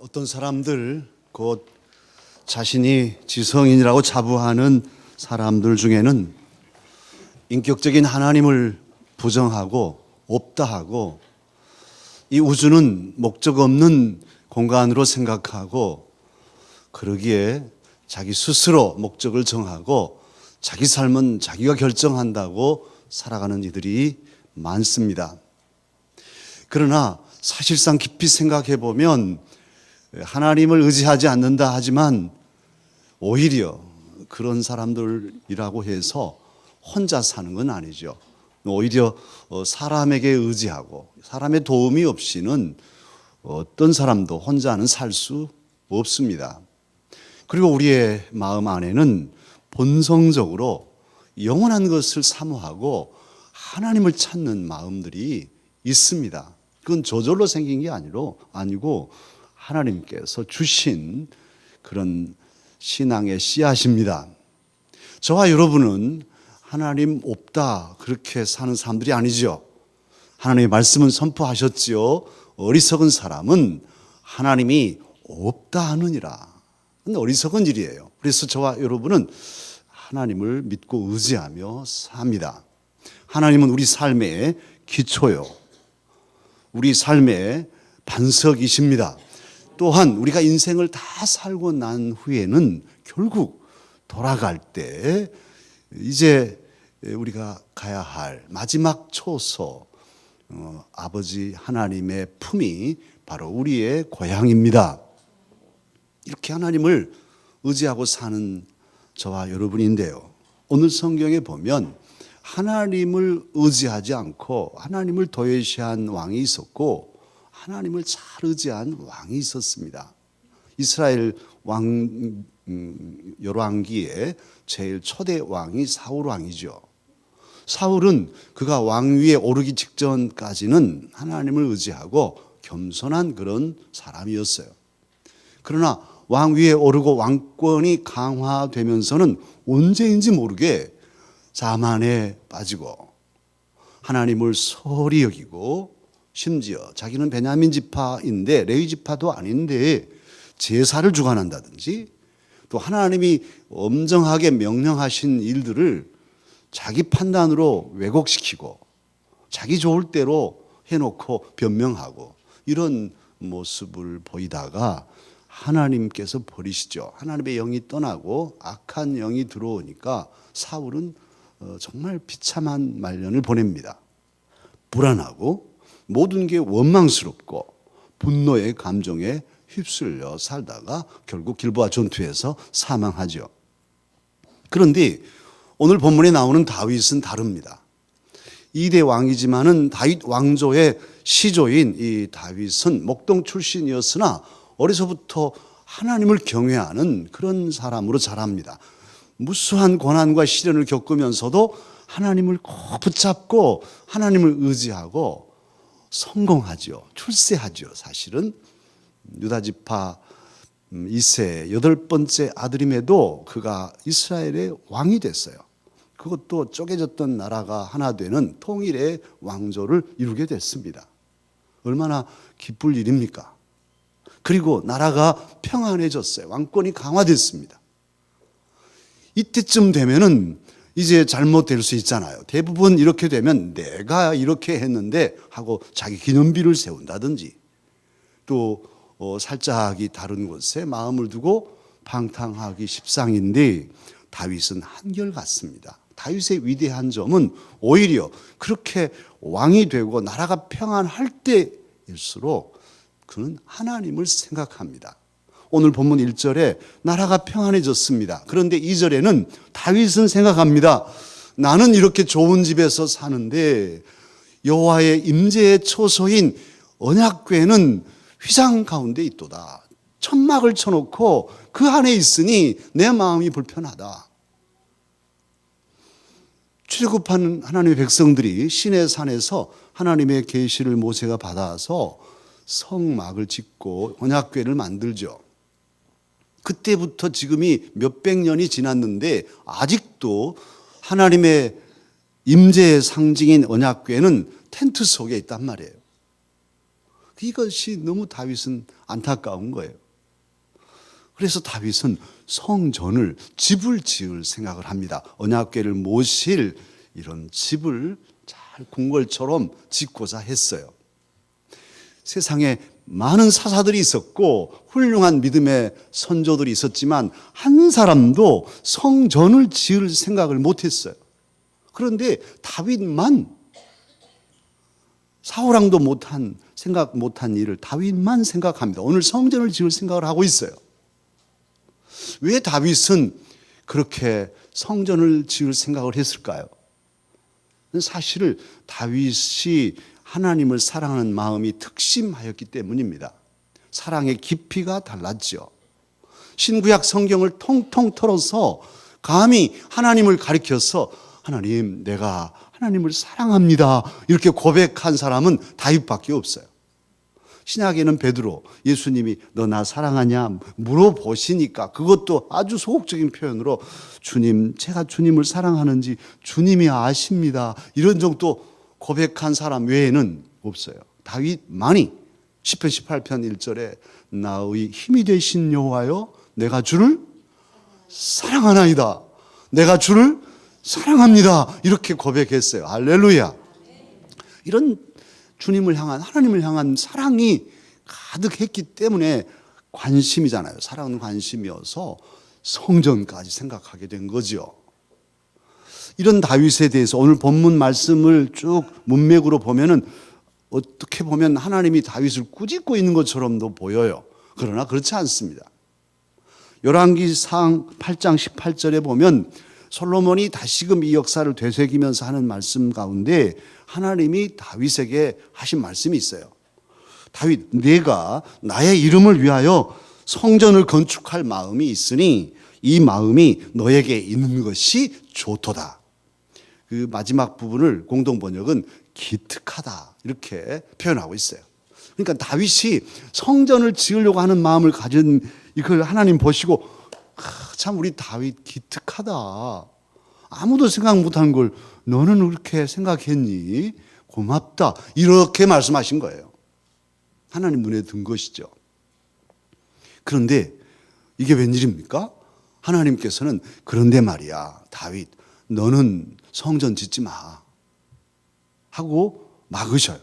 어떤 사람들, 곧 자신이 지성인이라고 자부하는 사람들 중에는 인격적인 하나님을 부정하고 없다 하고, 이 우주는 목적 없는 공간으로 생각하고, 그러기에 자기 스스로 목적을 정하고 자기 삶은 자기가 결정한다고 살아가는 이들이 많습니다. 그러나 사실상 깊이 생각해 보면 하나님을 의지하지 않는다 하지만 오히려 그런 사람들이라고 해서 혼자 사는 건 아니죠. 오히려 사람에게 의지하고 사람의 도움이 없이는 어떤 사람도 혼자는 살 수 없습니다. 그리고 우리의 마음 안에는 본성적으로 영원한 것을 사모하고 하나님을 찾는 마음들이 있습니다. 그건 저절로 생긴 게 아니고 하나님께서 주신 그런 신앙의 씨앗입니다. 저와 여러분은 하나님 없다 그렇게 사는 사람들이 아니죠. 하나님의 말씀은 선포하셨지요. 어리석은 사람은 하나님이 없다 하느니라. 어리석은 일이에요. 그래서 저와 여러분은 하나님을 믿고 의지하며 삽니다. 하나님은 우리 삶의 기초요, 우리 삶의 반석이십니다. 또한 우리가 인생을 다 살고 난 후에는 결국 돌아갈 때 이제 우리가 가야 할 마지막 초소, 아버지 하나님의 품이 바로 우리의 고향입니다. 이렇게 하나님을 의지하고 사는 저와 여러분인데요, 오늘 성경에 보면 하나님을 의지하지 않고 하나님을 도외시한 왕이 있었고 하나님을 잘 의지한 왕이 있었습니다. 이스라엘 왕 열왕기에 제일 초대 왕이 사울 왕이죠. 사울은 그가 왕위에 오르기 직전까지는 하나님을 의지하고 겸손한 그런 사람이었어요. 그러나 왕위에 오르고 왕권이 강화되면서는 언제인지 모르게 자만에 빠지고 하나님을 소홀히 여기고, 심지어 자기는 베냐민 지파인데 레위 지파도 아닌데 제사를 주관한다든지, 또 하나님이 엄정하게 명령하신 일들을 자기 판단으로 왜곡시키고 자기 좋을 대로 해놓고 변명하고, 이런 모습을 보이다가 하나님께서 버리시죠. 하나님의 영이 떠나고 악한 영이 들어오니까 사울은 정말 비참한 말년을 보냅니다. 불안하고 모든 게 원망스럽고 분노의 감정에 휩쓸려 살다가 결국 길보아 전투에서 사망하죠. 그런데 오늘 본문에 나오는 다윗은 다릅니다. 2대 왕이지만은 다윗 왕조의 시조인 이 다윗은 목동 출신이었으나 어려서부터 하나님을 경외하는 그런 사람으로 자랍니다. 무수한 고난과 시련을 겪으면서도 하나님을 꼭 붙잡고 하나님을 의지하고 성공하죠. 출세하죠. 사실은 유다 지파 이세 8번째 아들임에도 그가 이스라엘의 왕이 됐어요. 그것도 쪼개졌던 나라가 하나 되는 통일의 왕조를 이루게 됐습니다. 얼마나 기쁠 일입니까? 그리고 나라가 평안해졌어요. 왕권이 강화됐습니다. 이때쯤 되면은 이제 잘못될 수 있잖아요. 대부분 이렇게 되면 내가 이렇게 했는데 하고 자기 기념비를 세운다든지, 또 살짝이 다른 곳에 마음을 두고 방탕하기 십상인데, 다윗은 한결같습니다. 다윗의 위대한 점은 오히려 그렇게 왕이 되고 나라가 평안할 때일수록 그는 하나님을 생각합니다. 오늘 본문 1절에 나라가 평안해졌습니다. 그런데 2절에는 다윗은 생각합니다. 나는 이렇게 좋은 집에서 사는데 여호와의 임재의 초소인 언약궤는 휘장 가운데 있도다. 천막을 쳐놓고 그 안에 있으니 내 마음이 불편하다. 출애굽하는 하나님의 백성들이 시내 산에서 하나님의 계시를 모세가 받아서 성막을 짓고 언약궤를 만들죠. 그때부터 지금이 몇백 년이 지났는데 아직도 하나님의 임재의 상징인 언약궤는 텐트 속에 있단 말이에요. 이것이 너무 다윗은 안타까운 거예요. 그래서 다윗은 성전을, 집을 지을 생각을 합니다. 언약궤를 모실 이런 집을 잘 궁궐처럼 짓고자 했어요. 세상에 많은 사사들이 있었고 훌륭한 믿음의 선조들이 있었지만 한 사람도 성전을 지을 생각을 못했어요. 그런데 다윗만, 사울왕도 생각 못한 일을 다윗만 생각합니다. 오늘 성전을 지을 생각을 하고 있어요. 왜 다윗은 그렇게 성전을 지을 생각을 했을까요? 사실 다윗이 하나님을 사랑하는 마음이 특심하였기 때문입니다. 사랑의 깊이가 달랐죠. 신구약 성경을 통통 털어서 감히 하나님을 가리켜서 하나님, 내가 하나님을 사랑합니다, 이렇게 고백한 사람은 다윗밖에 없어요. 신약에는 베드로, 예수님이 너 나 사랑하냐 물어보시니까 그것도 아주 소극적인 표현으로 주님, 제가 주님을 사랑하는지 주님이 아십니다, 이런 정도 고백한 사람 외에는 없어요. 다윗만이 시편 18편 1절에 나의 힘이 되신 여호와여 내가 주를 사랑하나이다, 내가 주를 사랑합니다, 이렇게 고백했어요. 할렐루야. 이런 주님을 향한, 하나님을 향한 사랑이 가득했기 때문에 관심이잖아요. 사랑은 관심이어서 성전까지 생각하게 된 거죠. 이런 다윗에 대해서 오늘 본문 말씀을 쭉 문맥으로 보면은 어떻게 보면 하나님이 다윗을 꾸짖고 있는 것처럼도 보여요. 그러나 그렇지 않습니다. 열왕기상 8장 18절에 보면 솔로몬이 다시금 이 역사를 되새기면서 하는 말씀 가운데 하나님이 다윗에게 하신 말씀이 있어요. 다윗, 내가 나의 이름을 위하여 성전을 건축할 마음이 있으니 이 마음이 너에게 있는 것이 좋도다. 그 마지막 부분을 공동 번역은 기특하다, 이렇게 표현하고 있어요. 그러니까 다윗이 성전을 지으려고 하는 마음을 가진 이걸 하나님 보시고 참 우리 다윗 기특하다, 아무도 생각 못한 걸 너는 그렇게 생각했니? 고맙다, 이렇게 말씀하신 거예요. 하나님 눈에 든 것이죠. 그런데 이게 웬일입니까? 하나님께서는 그런데 말이야 다윗, 너는 성전 짓지 마 하고 막으셔요.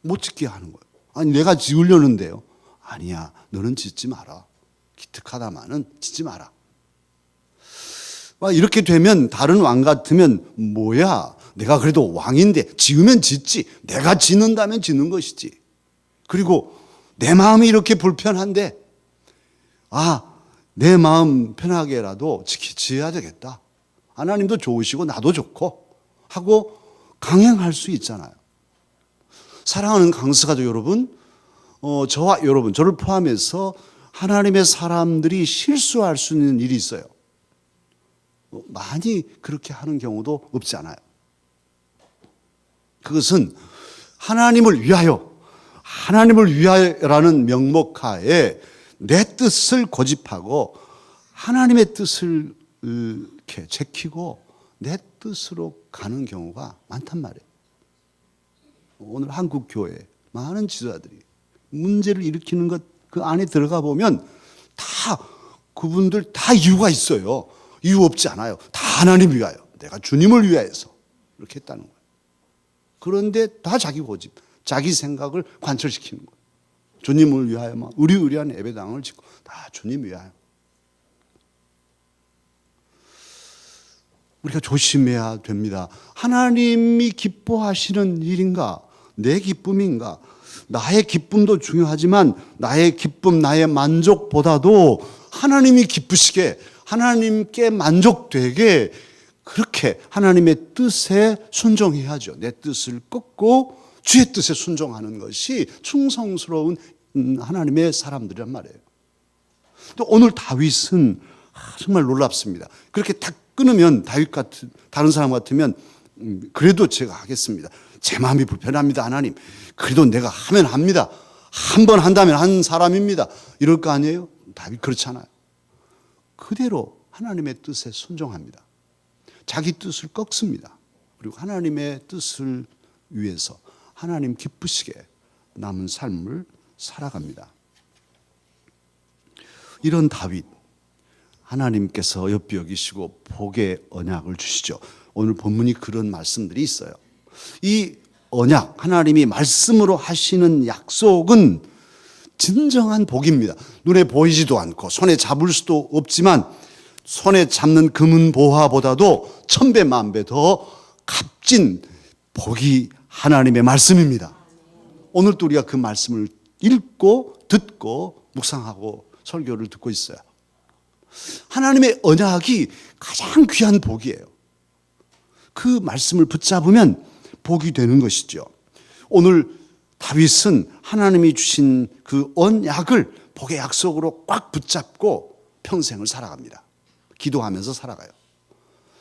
못 짓게 하는 거예요. 아니 내가 지으려는데요. 아니야, 너는 짓지 마라. 기특하다마는 짓지 마라. 이렇게 되면 다른 왕 같으면 뭐야, 내가 그래도 왕인데 지으면 짓지, 내가 짓는다면 짓는 것이지. 그리고 내 마음이 이렇게 불편한데 내 마음 편하게라도 지어야 되겠다, 하나님도 좋으시고 나도 좋고 하고 강행할 수 있잖아요. 사랑하는 강스가족 여러분, 저와 여러분, 저를 포함해서 하나님의 사람들이 실수할 수 있는 일이 있어요. 많이 그렇게 하는 경우도 없지 않아요. 그것은 하나님을 위하여라는 명목하에 내 뜻을 고집하고 하나님의 뜻을 이렇게 제키고 내 뜻으로 가는 경우가 많단 말이에요. 오늘 한국 교회 많은 지도자들이 문제를 일으키는 것, 그 안에 들어가 보면 다 그분들 다 이유가 있어요. 이유 없지 않아요. 다 하나님 위하여, 내가 주님을 위하여서 이렇게 했다는 거예요. 그런데 다 자기 고집, 자기 생각을 관철시키는 거예요. 주님을 위하여만 의리의리한 예배당을 짓고 다 주님 위하여. 우리가 조심해야 됩니다. 하나님이 기뻐하시는 일인가, 내 기쁨인가? 나의 기쁨도 중요하지만 나의 기쁨, 나의 만족보다도 하나님이 기쁘시게, 하나님께 만족되게 그렇게 하나님의 뜻에 순종해야죠. 내 뜻을 꺾고 주의 뜻에 순종하는 것이 충성스러운 하나님의 사람들이란 말이에요. 또 오늘 다윗은 정말 놀랍습니다. 그렇게 딱 끊으면 다윗 같은, 다른 사람 같으면 그래도 제가 하겠습니다. 제 마음이 불편합니다, 하나님. 그래도 내가 하면 합니다. 한 번 한다면 한 사람입니다, 이럴 거 아니에요? 다윗 그렇지 않아요. 그대로 하나님의 뜻에 순종합니다. 자기 뜻을 꺾습니다. 그리고 하나님의 뜻을 위해서 하나님 기쁘시게 남은 삶을 살아갑니다. 이런 다윗, 하나님께서 옆에 여기시고 복의 언약을 주시죠. 오늘 본문이 그런 말씀들이 있어요. 이 언약, 하나님이 말씀으로 하시는 약속은 진정한 복입니다. 눈에 보이지도 않고 손에 잡을 수도 없지만 손에 잡는 금은 보화보다도 천배 만배 더 값진 복이 하나님의 말씀입니다. 오늘도 우리가 그 말씀을 읽고 듣고 묵상하고 설교를 듣고 있어요. 하나님의 언약이 가장 귀한 복이에요. 그 말씀을 붙잡으면 복이 되는 것이죠. 오늘 다윗은 하나님이 주신 그 언약을 복의 약속으로 꽉 붙잡고 평생을 살아갑니다. 기도하면서 살아가요.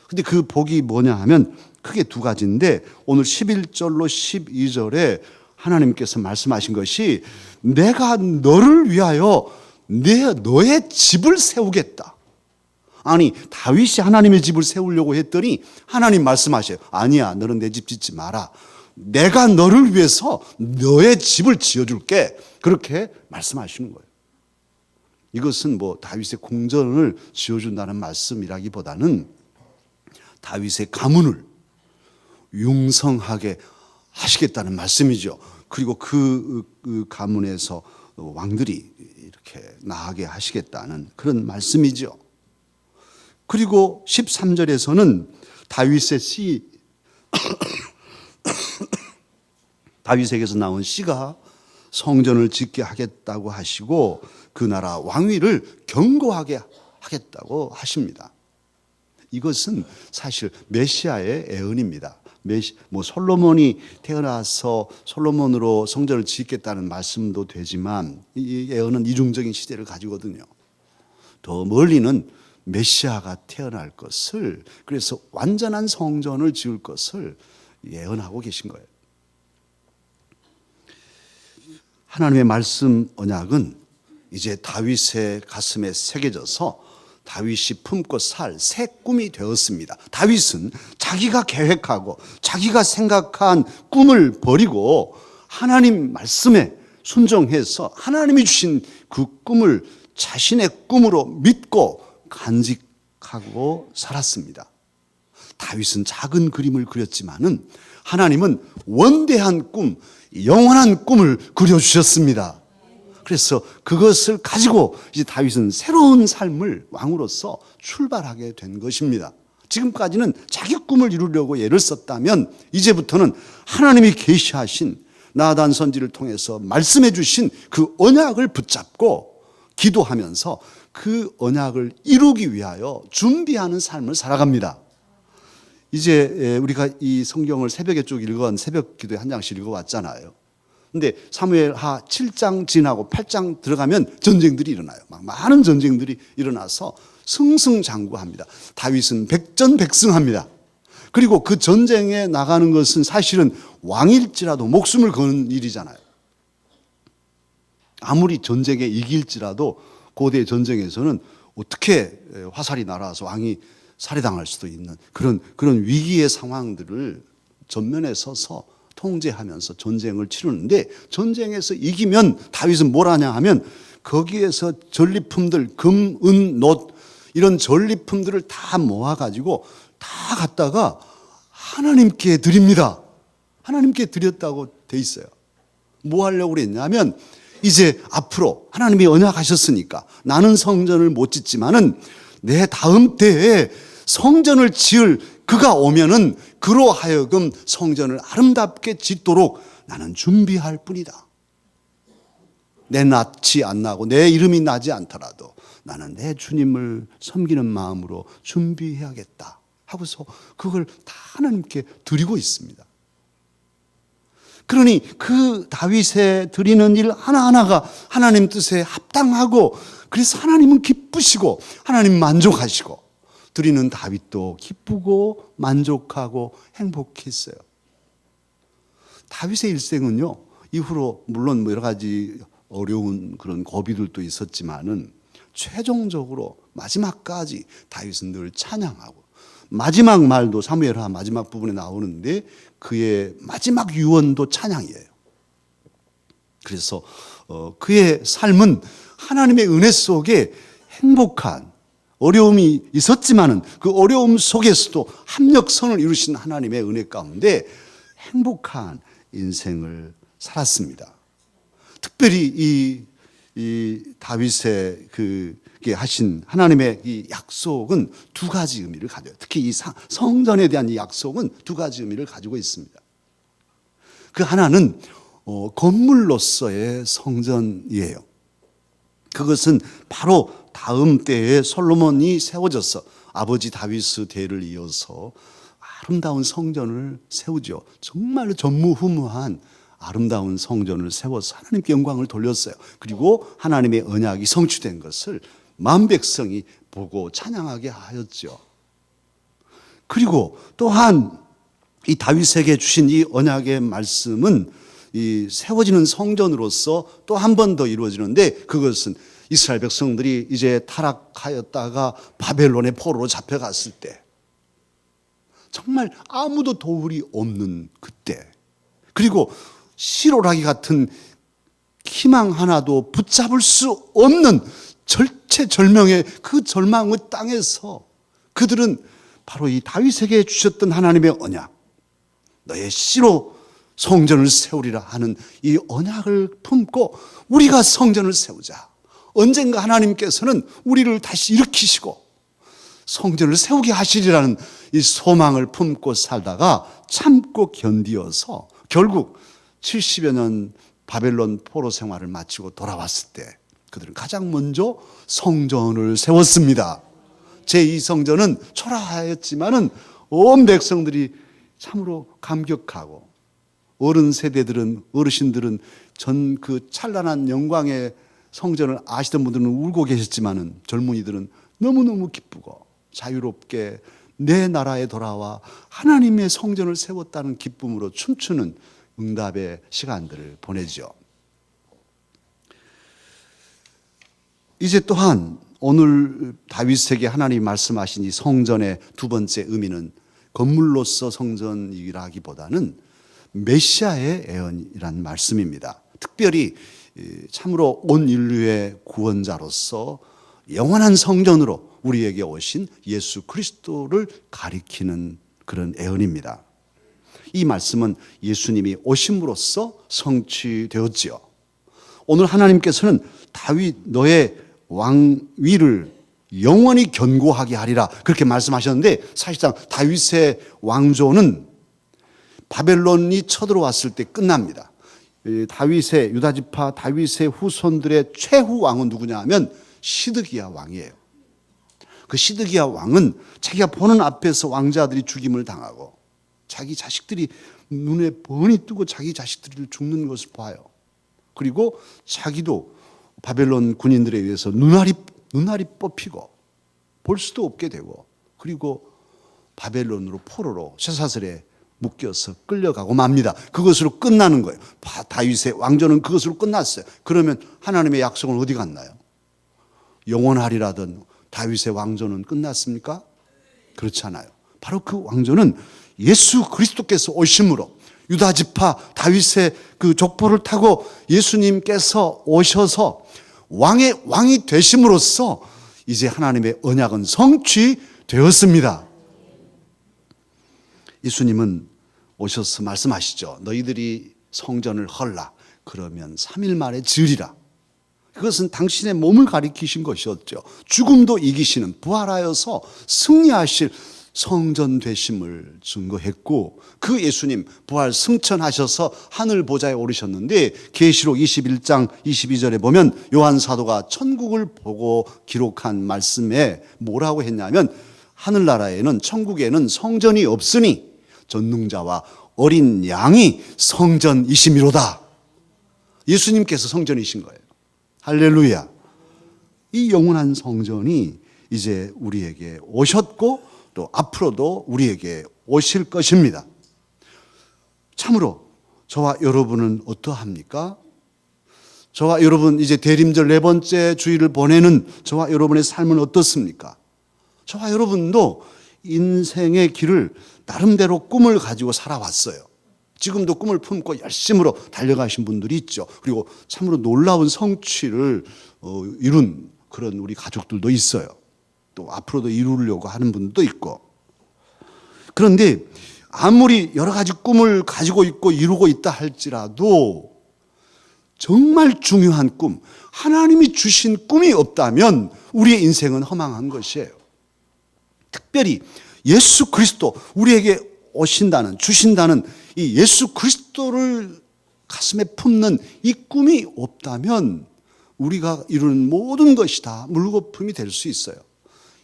근데 그 복이 뭐냐 하면 크게 두 가지인데 오늘 11절로 12절에 하나님께서 말씀하신 것이 내가 너를 위하여 너의 집을 세우겠다. 아니 다윗이 하나님의 집을 세우려고 했더니 하나님 말씀하셔요. 아니야, 너는 내 집 짓지 마라. 내가 너를 위해서 너의 집을 지어줄게. 그렇게 말씀하시는 거예요. 이것은 뭐 다윗의 궁전을 지어준다는 말씀이라기보다는 다윗의 가문을 융성하게 하시겠다는 말씀이죠. 그리고 그 가문에서 왕들이 이렇게 나가게 하시겠다는 그런 말씀이죠. 그리고 13절에서는 다윗의 시 다윗에게서 나온 씨가 성전을 짓게 하겠다고 하시고 그 나라 왕위를 견고하게 하겠다고 하십니다. 이것은 사실 메시아의 예언입니다. 솔로몬이 태어나서 솔로몬으로 성전을 짓겠다는 말씀도 되지만 이 예언은 이중적인 시대를 가지거든요. 더 멀리는 메시아가 태어날 것을, 그래서 완전한 성전을 지을 것을 예언하고 계신 거예요. 하나님의 말씀 언약은 이제 다윗의 가슴에 새겨져서 다윗이 품고 살 새 꿈이 되었습니다. 다윗은 자기가 계획하고 자기가 생각한 꿈을 버리고 하나님 말씀에 순종해서 하나님이 주신 그 꿈을 자신의 꿈으로 믿고 간직하고 살았습니다. 다윗은 작은 그림을 그렸지만은 하나님은 원대한 꿈, 영원한 꿈을 그려주셨습니다. 그래서 그것을 가지고 이제 다윗은 새로운 삶을 왕으로서 출발하게 된 것입니다. 지금까지는 자기 꿈을 이루려고 애를 썼다면 이제부터는 하나님이 계시하신 나단 선지를 통해서 말씀해 주신 그 언약을 붙잡고 기도하면서 그 언약을 이루기 위하여 준비하는 삶을 살아갑니다. 이제 우리가 이 성경을 새벽에 쭉 새벽 기도에 한 장씩 읽어왔잖아요. 근데 사무엘하 7장 지나고 8장 들어가면 전쟁들이 일어나요. 막 많은 전쟁들이 일어나서 승승장구합니다. 다윗은 백전백승합니다. 그리고 그 전쟁에 나가는 것은 사실은 왕일지라도 목숨을 거는 일이잖아요. 아무리 전쟁에 이길지라도 고대 전쟁에서는 어떻게 화살이 날아와서 왕이 살해당할 수도 있는 그런 위기의 상황들을 전면에 서서 통제하면서 전쟁을 치르는데, 전쟁에서 이기면 다윗은 뭘 하냐 하면 거기에서 전리품들, 금, 은, 놋 이런 전리품들을 다 모아가지고 다 갖다가 하나님께 드립니다. 하나님께 드렸다고 돼 있어요. 뭐 하려고 그랬냐면 이제 앞으로 하나님이 언약하셨으니까 나는 성전을 못 짓지만은 내 다음 때에 성전을 지을 그가 오면은 그로 하여금 성전을 아름답게 짓도록 나는 준비할 뿐이다. 내 낯이 안 나고 내 이름이 나지 않더라도 나는 내 주님을 섬기는 마음으로 준비해야겠다 하고서 그걸 다 하나님께 드리고 있습니다. 그러니 그 다윗의 드리는 일 하나하나가 하나님 뜻에 합당하고, 그래서 하나님은 기쁘시고 하나님 만족하시고 드리는 다윗도 기쁘고 만족하고 행복했어요. 다윗의 일생은요, 이후로 물론 여러 가지 어려운 그런 고비들도 있었지만은 최종적으로 마지막까지 다윗은 늘 찬양하고, 마지막 말도 사무엘하 마지막 부분에 나오는데 그의 마지막 유언도 찬양이에요. 그래서 그의 삶은 하나님의 은혜 속에 행복한, 어려움이 있었지만은 그 어려움 속에서도 합력선을 이루신 하나님의 은혜 가운데 행복한 인생을 살았습니다. 특별히 이 다윗의 그게 하신 하나님의 이 약속은 두 가지 의미를 가져요. 특히 이 성전에 대한 이 약속은 두 가지 의미를 가지고 있습니다. 그 하나는 건물로서의 성전이에요. 그것은 바로 다음 때에 솔로몬이 세워져서 아버지 다윗의 대를 이어서 아름다운 성전을 세우죠. 정말로 전무후무한 아름다운 성전을 세워서 하나님께 영광을 돌렸어요. 그리고 하나님의 언약이 성취된 것을 만 백성이 보고 찬양하게 하였죠. 그리고 또한 이 다윗에게 주신 이 언약의 말씀은 이 세워지는 성전으로서 또 한 번 더 이루어지는데, 그것은 이스라엘 백성들이 이제 타락하였다가 바벨론의 포로로 잡혀갔을 때, 정말 아무도 도울이 없는 그때, 그리고 시로라기 같은 희망 하나도 붙잡을 수 없는 절체절명의 그 절망의 땅에서 그들은 바로 이 다윗에게 주셨던 하나님의 언약, 너의 씨로 성전을 세우리라 하는 이 언약을 품고 우리가 성전을 세우자. 언젠가 하나님께서는 우리를 다시 일으키시고 성전을 세우게 하시리라는 이 소망을 품고 살다가 참고 견디어서 결국 70여 년 바벨론 포로 생활을 마치고 돌아왔을 때 그들은 가장 먼저 성전을 세웠습니다. 제2성전은 초라하였지만은 온 백성들이 참으로 감격하고, 어른 세대들은, 어르신들은 전 그 찬란한 영광의 성전을 아시던 분들은 울고 계셨지만은 젊은이들은 너무너무 기쁘고 자유롭게 내 나라에 돌아와 하나님의 성전을 세웠다는 기쁨으로 춤추는 응답의 시간들을 보내죠. 이제 또한 오늘 다윗에게 하나님이 말씀하신 이 성전의 두 번째 의미는 건물로서 성전이라기보다는 메시아의 애언이라는 말씀입니다. 특별히 참으로 온 인류의 구원자로서 영원한 성전으로 우리에게 오신 예수 그리스도를 가리키는 그런 애언입니다. 이 말씀은 예수님이 오심으로써 성취되었지요. 오늘 하나님께서는 다윗 너의 왕위를 영원히 견고하게 하리라 그렇게 말씀하셨는데, 사실상 다윗의 왕조는 바벨론이 쳐들어왔을 때 끝납니다. 다윗의 유다지파 다윗의 후손들의 최후 왕은 누구냐 하면 시드기야 왕이에요. 그 시드기야 왕은 자기가 보는 앞에서 왕자들이 죽임을 당하고 자기 자식들이 눈에 뻔히 뜨고 자기 자식들이 죽는 것을 봐요. 그리고 자기도 바벨론 군인들에 의해서 눈알이 뽑히고 볼 수도 없게 되고, 그리고 바벨론으로 포로로 쇠사슬에 묶여서 끌려가고 맙니다. 그것으로 끝나는 거예요. 다윗의 왕조는 그것으로 끝났어요. 그러면 하나님의 약속은 어디 갔나요? 영원하리라던 다윗의 왕조는 끝났습니까? 그렇지 않아요. 바로 그 왕조는 예수 그리스도께서 오심으로 유다지파 다윗의 그 족보를 타고 예수님께서 오셔서 왕이 되심으로써 이제 하나님의 언약은 성취되었습니다. 예수님은 오셔서 말씀하시죠. 너희들이 성전을 헐라. 그러면 3일 만에 지으리라. 그것은 당신의 몸을 가리키신 것이었죠. 죽음도 이기시는 부활하여서 승리하실 성전 되심을 증거했고, 그 예수님 부활 승천하셔서 하늘 보좌에 오르셨는데, 계시록 21장 22절에 보면 요한 사도가 천국을 보고 기록한 말씀에 뭐라고 했냐면, 하늘나라에는, 천국에는 성전이 없으니 전능자와 어린 양이 성전이심이로다. 예수님께서 성전이신 거예요. 할렐루야. 이 영원한 성전이 이제 우리에게 오셨고 또 앞으로도 우리에게 오실 것입니다. 참으로 저와 여러분은 어떠합니까? 저와 여러분, 이제 대림절 네 번째 주일을 보내는 저와 여러분의 삶은 어떻습니까? 저와 여러분도 인생의 길을 나름대로 꿈을 가지고 살아왔어요. 지금도 꿈을 품고 열심으로 달려가신 분들이 있죠. 그리고 참으로 놀라운 성취를 이룬 그런 우리 가족들도 있어요. 또 앞으로도 이루려고 하는 분도 있고. 그런데 아무리 여러 가지 꿈을 가지고 있고 이루고 있다 할지라도 정말 중요한 꿈, 하나님이 주신 꿈이 없다면 우리의 인생은 허망한 것이에요. 특별히 예수 그리스도, 우리에게 오신다는, 주신다는 이 예수 그리스도를 가슴에 품는 이 꿈이 없다면 우리가 이루는 모든 것이 다 물거품이 될 수 있어요.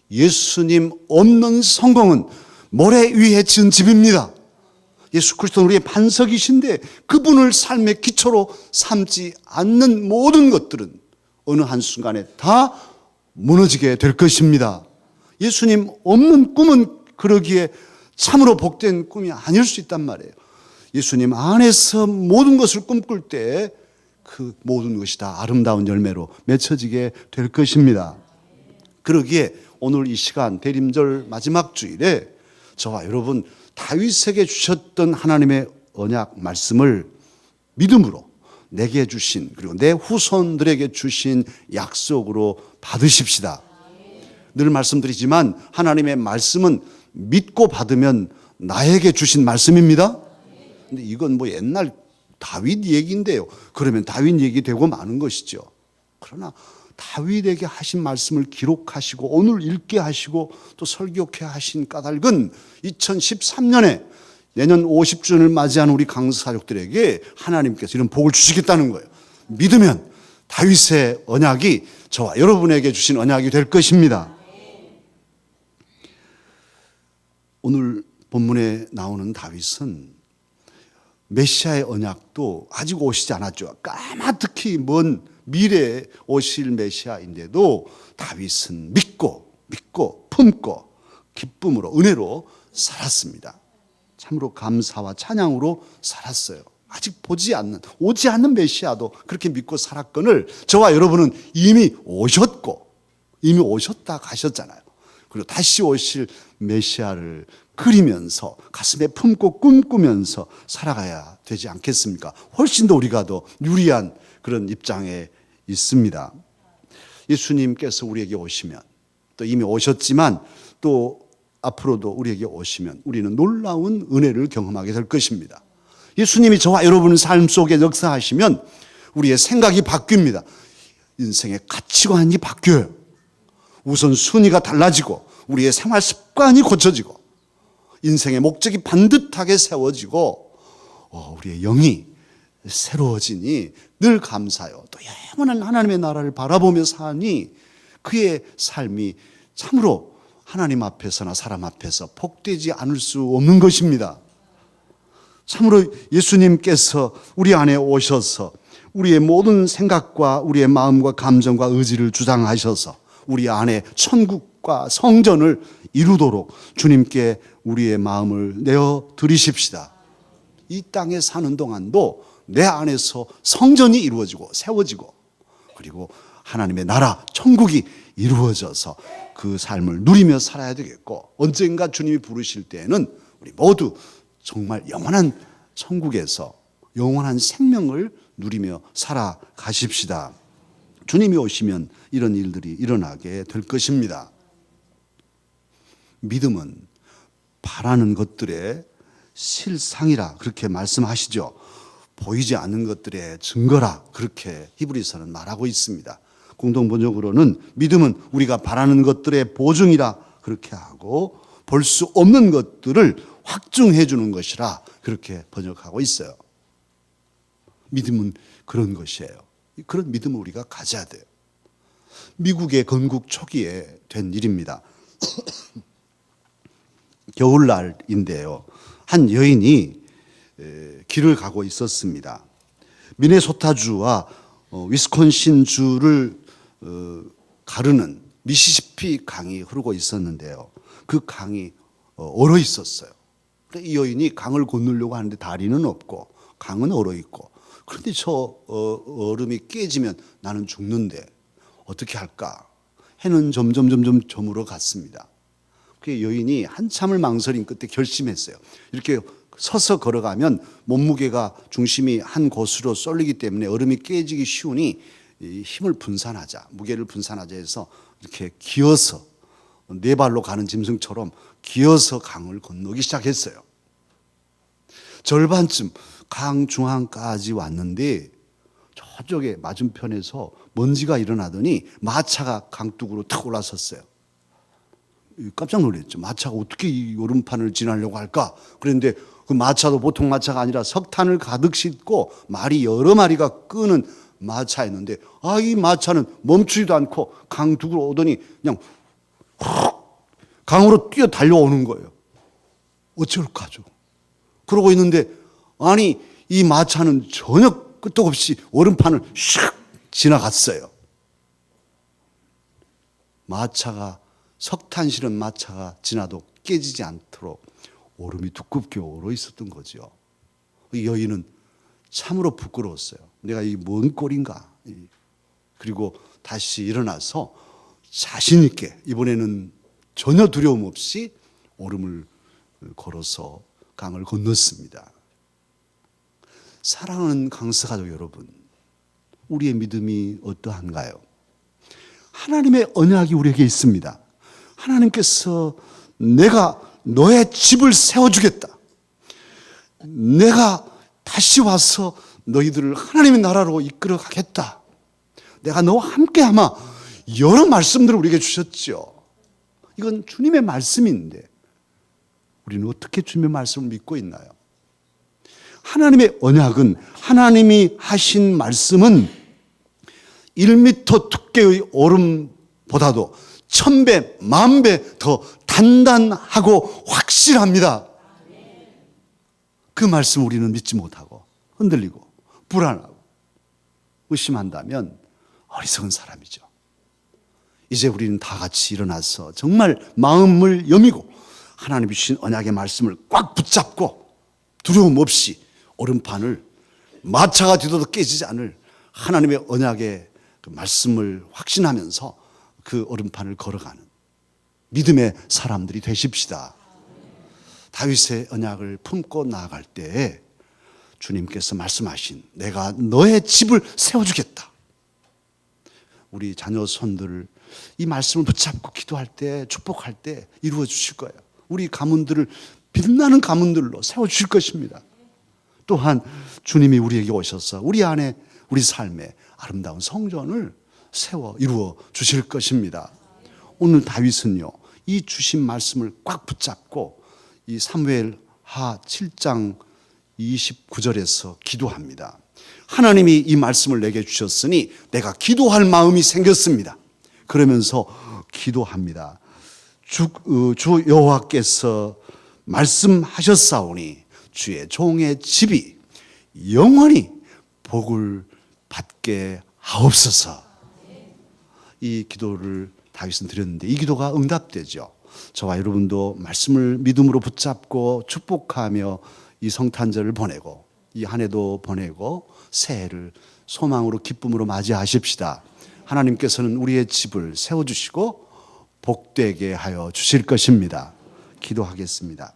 예수님 없는 성공은 모래 위에 지은 집입니다. 예수 그리스도는 우리의 반석이신데 그분을 삶의 기초로 삼지 않는 모든 것들은 어느 한순간에 다 무너지게 될 것입니다. 예수님 없는 꿈은 그러기에 참으로 복된 꿈이 아닐 수 있단 말이에요. 예수님 안에서 모든 것을 꿈꿀 때 그 모든 것이 다 아름다운 열매로 맺혀지게 될 것입니다. 그러기에 오늘 이 시간 대림절 마지막 주일에 저와 여러분 다윗에게 주셨던 하나님의 언약 말씀을 믿음으로 내게 주신, 그리고 내 후손들에게 주신 약속으로 받으십시다. 늘 말씀드리지만 하나님의 말씀은 믿고 받으면 나에게 주신 말씀입니다. 근데 이건 뭐 옛날 다윗 얘기인데요. 그러면 다윗 얘기 되고 마는 것이죠. 그러나 다윗에게 하신 말씀을 기록하시고 오늘 읽게 하시고 또 설교케 하신 까닭은 2013년에 내년 50주년을 맞이하는 우리 강사족들에게 하나님께서 이런 복을 주시겠다는 거예요. 믿으면 다윗의 언약이 저와 여러분에게 주신 언약이 될 것입니다. 오늘 본문에 나오는 다윗은 메시아의 언약도 아직 오시지 않았죠. 까마득히 먼 미래에 오실 메시아인데도 다윗은 믿고 품고 기쁨으로 은혜로 살았습니다. 참으로 감사와 찬양으로 살았어요. 아직 오지 않는 메시아도 그렇게 믿고 살았거늘 저와 여러분은 이미 오셨다 가셨잖아요. 그리고 다시 오실 메시아를 그리면서 가슴에 품고 꿈꾸면서 살아가야 되지 않겠습니까? 훨씬 더 우리가 더 유리한 그런 입장에 있습니다. 예수님께서 우리에게 오시면, 또 이미 오셨지만 또 앞으로도 우리에게 오시면 우리는 놀라운 은혜를 경험하게 될 것입니다. 예수님이 저와 여러분의 삶 속에 역사하시면 우리의 생각이 바뀝니다. 인생의 가치관이 바뀌어요. 우선 순위가 달라지고 우리의 생활 습관이 고쳐지고 인생의 목적이 반듯하게 세워지고 우리의 영이 새로워지니 늘 감사요. 또 영원한 하나님의 나라를 바라보며 사니 그의 삶이 참으로 하나님 앞에서나 사람 앞에서 복되지 않을 수 없는 것입니다. 참으로 예수님께서 우리 안에 오셔서 우리의 모든 생각과 우리의 마음과 감정과 의지를 주장하셔서 우리 안에 천국과 성전을 이루도록 주님께 우리의 마음을 내어 드리십시다. 이 땅에 사는 동안도 내 안에서 성전이 이루어지고 세워지고 그리고 하나님의 나라 천국이 이루어져서 그 삶을 누리며 살아야 되겠고 언젠가 주님이 부르실 때에는 우리 모두 정말 영원한 천국에서 영원한 생명을 누리며 살아가십시다. 주님이 오시면 이런 일들이 일어나게 될 것입니다. 믿음은 바라는 것들의 실상이라 그렇게 말씀하시죠. 보이지 않는 것들의 증거라 그렇게 히브리서는 말하고 있습니다. 공동번역으로는 믿음은 우리가 바라는 것들의 보증이라 그렇게 하고 볼 수 없는 것들을 확증해 주는 것이라 그렇게 번역하고 있어요. 믿음은 그런 것이에요. 그런 믿음을 우리가 가져야 돼요. 미국의 건국 초기에 된 일입니다. 겨울날인데요. 한 여인이 길을 가고 있었습니다. 미네소타주와 위스콘신주를 가르는 미시시피 강이 흐르고 있었는데요. 그 강이 얼어 있었어요. 이 여인이 강을 건너려고 하는데 다리는 없고 강은 얼어 있고 그런데 저 얼음이 깨지면 나는 죽는데 어떻게 할까? 해는 점점 저물어 갔습니다. 그 여인이 한참을 망설인 끝에 결심했어요. 이렇게 서서 걸어가면 몸무게가 중심이 한 곳으로 쏠리기 때문에 얼음이 깨지기 쉬우니 이 힘을 분산하자, 무게를 분산하자 해서 이렇게 기어서 네 발로 가는 짐승처럼 기어서 강을 건너기 시작했어요. 절반쯤 강 중앙까지 왔는데 저쪽에 맞은편에서 먼지가 일어나더니 마차가 강둑으로 탁 올라섰어요. 깜짝 놀랐죠. 마차가 어떻게 이 얼음판을 지나려고 할까? 그런데 그 마차도 보통 마차가 아니라 석탄을 가득 싣고 말이 여러 마리가 끄는 마차였는데 이 마차는 멈추지도 않고 강둑으로 오더니 그냥 훅 강으로 뛰어 달려오는 거예요. 어쩔까죠? 그러고 있는데 아니 이 마차는 전혀 끄떡없이 얼음판을 슉 지나갔어요. 마차가 석탄 실은 마차가 지나도 깨지지 않도록 얼음이 두껍게 얼어 있었던 거죠. 이 여인은 참으로 부끄러웠어요. 내가 이 뭔 꼴인가. 그리고 다시 일어나서 자신 있게 이번에는 전혀 두려움 없이 얼음을 걸어서 강을 건넜습니다. 사랑하는 강서가족 여러분, 우리의 믿음이 어떠한가요? 하나님의 언약이 우리에게 있습니다. 하나님께서 내가 너의 집을 세워주겠다. 내가 다시 와서 너희들을 하나님의 나라로 이끌어 가겠다. 내가 너와 함께 하마. 여러 말씀들을 우리에게 주셨죠. 이건 주님의 말씀인데 우리는 어떻게 주님의 말씀을 믿고 있나요? 하나님의 언약은, 하나님이 하신 말씀은 1m 두께의 얼음보다도 1000배, 10,000배 더 단단하고 확실합니다. 그 말씀 우리는 믿지 못하고 흔들리고 불안하고 의심한다면 어리석은 사람이죠. 이제 우리는 다 같이 일어나서 정말 마음을 여미고 하나님이 주신 언약의 말씀을 꽉 붙잡고 두려움 없이 얼음판을 마차가 뒤져도 깨지지 않을 하나님의 언약의 그 말씀을 확신하면서 그 얼음판을 걸어가는 믿음의 사람들이 되십시다. 다윗의 언약을 품고 나아갈 때에 주님께서 말씀하신 내가 너의 집을 세워주겠다. 우리 자녀 손들을 이 말씀을 붙잡고 기도할 때, 축복할 때 이루어 주실 거예요. 우리 가문들을 빛나는 가문들로 세워주실 것입니다. 또한 주님이 우리에게 오셔서 우리 안에 우리 삶에 아름다운 성전을 세워 이루어 주실 것입니다. 오늘 다윗은요, 이 주신 말씀을 꽉 붙잡고 이 사무엘하 7장 29절에서 기도합니다. 하나님이 이 말씀을 내게 주셨으니 내가 기도할 마음이 생겼습니다. 그러면서 기도합니다. 주 여호와께서 말씀하셨사오니 주의 종의 집이 영원히 복을 받게 하옵소서. 이 기도를 다윗은 드렸는데 이 기도가 응답되죠. 저와 여러분도 말씀을 믿음으로 붙잡고 축복하며 이 성탄절을 보내고 이 한 해도 보내고 새해를 소망으로 기쁨으로 맞이하십시다. 하나님께서는 우리의 집을 세워주시고 복되게 하여 주실 것입니다. 기도하겠습니다.